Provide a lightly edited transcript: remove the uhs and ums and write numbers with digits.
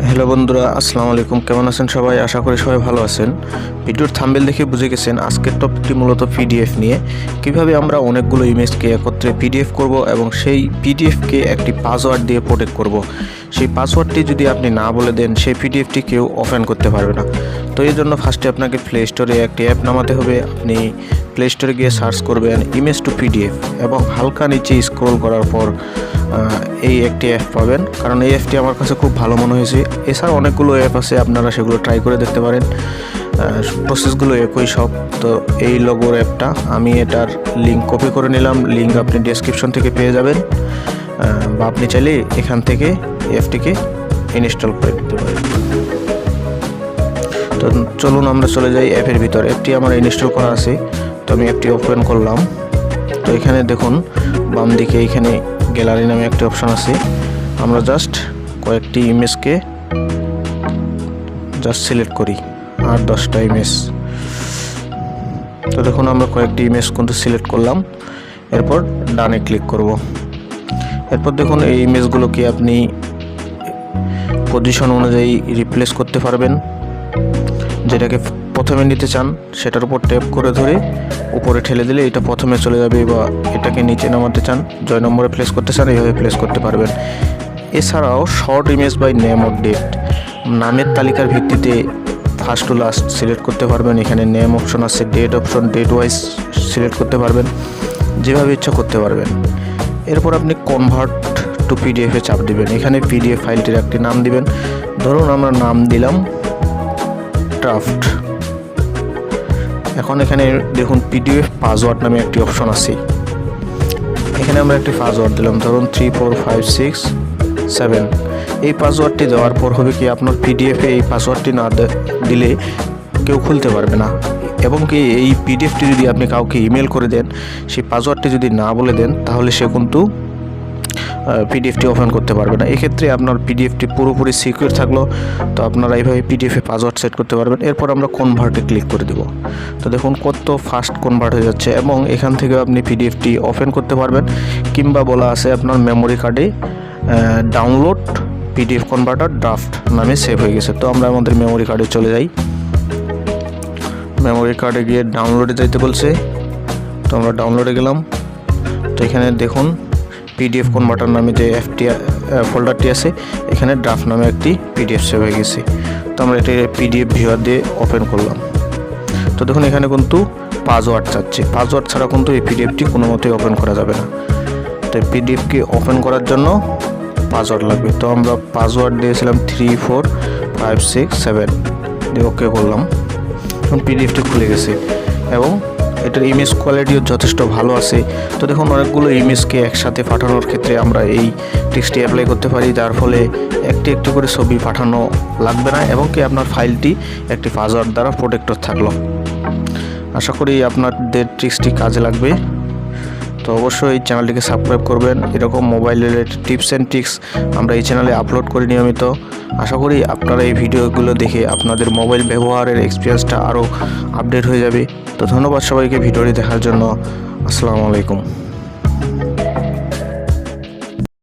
Hello বন্ধুরা, আসসালামু আলাইকুম। কেমন আছেন সবাই? আশা করি সবাই ভালো আছেন। ভিডিওর থাম্বনেল দেখে বুঝে গেছেন আজকের টপিকটি মূলত পিডিএফ নিয়ে। কিভাবে আমরা অনেকগুলো ইমেজকে একত্রে পিডিএফ করব এবং সেই পিডিএফকে একটি পাসওয়ার্ড দিয়ে প্রোটেক্ট করব। সেই পাসওয়ার্ডটি যদি আপনি না বলে দেন, সেই পিডিএফটি কেউ ওপেন করতে পারবে না। তো এই জন্য ফার্স্টে আপনাকে প্লে স্টোরে একটি অ্যাপ নামাতে হবে। আপনি প্লে স্টোরে গিয়ে সার্চ করবেন ইমেজ টু পিডিএফ এবং হালকা নিচে স্ক্রল করার পর এই একটি অ্যাপ পাবেন, কারণ এই অ্যাপটি আমার কাছে খুব ভালো মনে হয়েছে। এছাড়া অনেকগুলো অ্যাপ আছে, আপনারা সেগুলো ট্রাই করে দেখতে পারেন। প্রসেসগুলো একই সব। তো এই লোগোর অ্যাপটা আমি এটার লিঙ্ক কপি করে নিলাম। লিঙ্ক আপনি ডেসক্রিপশন থেকে পেয়ে যাবেন, বা আপনি চাইলে এখান থেকে অ্যাপটিকে ইনস্টল করে দিতে পারেন। তো চলুন আমরা চলে যাই অ্যাপের ভিতর। অ্যাপটি আমার ইনস্টল করা আছে, তো আমি অ্যাপটি ওপেন করলাম। তো এখানে দেখুন বাম দিকে এখানে গ্যালারি নামে একটি অপশন আছে। আমরা জাস্ট কয়েকটি ইমেজকে সিলেক্ট করি, আর 10টা ইমেজ। তো দেখুন আমরা কয়েকটি ইমেজ কিন্তু সিলেক্ট করলাম। এরপর ডানে ক্লিক করব। এরপর দেখুন এই ইমেজগুলোকে আপনি পজিশন অনুযায়ী রিপ্লেস করতে পারবেন। যেটাকে প্রথমে নিতে চান সেটার উপর ট্যাপ করে ধরে উপরে ঠেলে দিলে এটা প্রথমে চলে যাবে, বা এটাকে নিচে নামাতে চান, জয় নম্বরে প্লেস করতে চান, এইভাবে প্লেস করতে পারবেন। এছাড়াও sort image by name or date, নামের তালিকার ভিত্তিতে ফার্স্ট টু লাস্ট সিলেক্ট করতে পারবেন। এখানে নেম অপশন আছে, date option, date wise select করতে পারবেন, যেভাবে ইচ্ছা করতে পারবেন। এরপর আপনি কনভার্ট টু পিডিএফে চাপ দিবেন। এখানে পিডিএফ ফাইলটির একটি নাম দিবেন। ধরুন আমরা নাম দিলাম ড্রাফট। এখন এখানে দেখুন পিডিএফ পাসওয়ার্ড নামে একটি অপশন আছে। এখানে আমরা একটি পাসওয়ার্ড দিলাম, ধরুন 34567। এই পাসওয়ার্ডটি দেওয়ার পর হবে কি, আপনার পিডিএফে এই পাসওয়ার্ডটি না দিলে কেউ খুলতে পারবে না। এবং কি এই পিডিএফটি যদি আপনি কাউকে ইমেল করে দেন, সেই পাসওয়ার্ডটি যদি না বলে দেন, তাহলে সে কিন্তু পিডিএফটি ওপেন করতে পারবে না। এক্ষেত্রে আপনার পিডিএফটি পুরোপুরি সিকিউর থাকলো। তো আপনারা এইভাবে পিডিএফে পাসওয়ার্ড সেট করতে পারবেন। এরপর আমরা কনভার্টে ক্লিক করে দেব। তো দেখুন কত ফাস্ট কনভার্ট হয়ে যাচ্ছে, এবং এখান থেকে আপনি পিডিএফটি ওপেন করতে পারবেন, কিংবা বলা আছে আপনার মেমোরি কার্ডে ডাউনলোড পিডিএফ কনভার্টার ড্রাফট নামে সেভ হয়ে গেছে। তো আমরা আমাদের মেমোরি কার্ডে চলে যাই। মেমোরি কার্ডে গিয়ে ডাউনলোডে যাইতে বলছে, তো আমরা ডাউনলোডে গেলাম। তো এখানে দেখুন পিডিএফ কনভার্টার নামে যে ফোল্ডারটি আছে, এখানে ড্রাফট নামে একটি পিডিএফ সেভ হয়ে গেছে। তো আমরা এটা পিডিএফ ভিউয়ার দিয়ে ওপেন করলাম। তো দেখুন এখানে কিন্তু পাসওয়ার্ড চাচ্ছে। পাসওয়ার্ড ছাড়া কিন্তু এই পিডিএফটি কোনো মতেই ওপেন করা যাবে না। তো পিডিএফকে ওপেন করার জন্য পাসওয়ার্ড লাগবে। তো আমরা পাসওয়ার্ড দিয়েছিলাম 34567 দিয়ে ওকে করলাম। এখন পিডিএফটি খুলে গেছে এবং এটার ইমেজ কোয়ালিটিও যথেষ্ট ভালো আছে। তো দেখুন অনেকগুলো ইমেজকে একসাথে পাঠানোর ক্ষেত্রে আমরা এই ট্রিক্সটি অ্যাপ্লাই করতে পারি, যার ফলে একটি একটি করে ছবি পাঠানো লাগবে না, এবং কি আপনার ফাইলটি একটি পাসওয়ার্ড দ্বারা প্রোটেক্টর থাকলো। আশা করি আপনাদের ট্রিক্সটি কাজে লাগবে। তো অবশ্যই এই চ্যানেলটিকে সাবস্ক্রাইব করবেন। এরকম mobile related tips and tricks আমরা এই চ্যানেলে আপলোড করি নিয়মিত। আশা করি আপনারা এই ভিডিওগুলো দেখে আপনাদের মোবাইল ব্যবহারের এক্সপিরিয়েন্সটা আরও আপডেট হয়ে যাবে। তো ধন্যবাদ সবাইকে ভিডিওটি দেখার জন্য। আসসালামু আলাইকুম।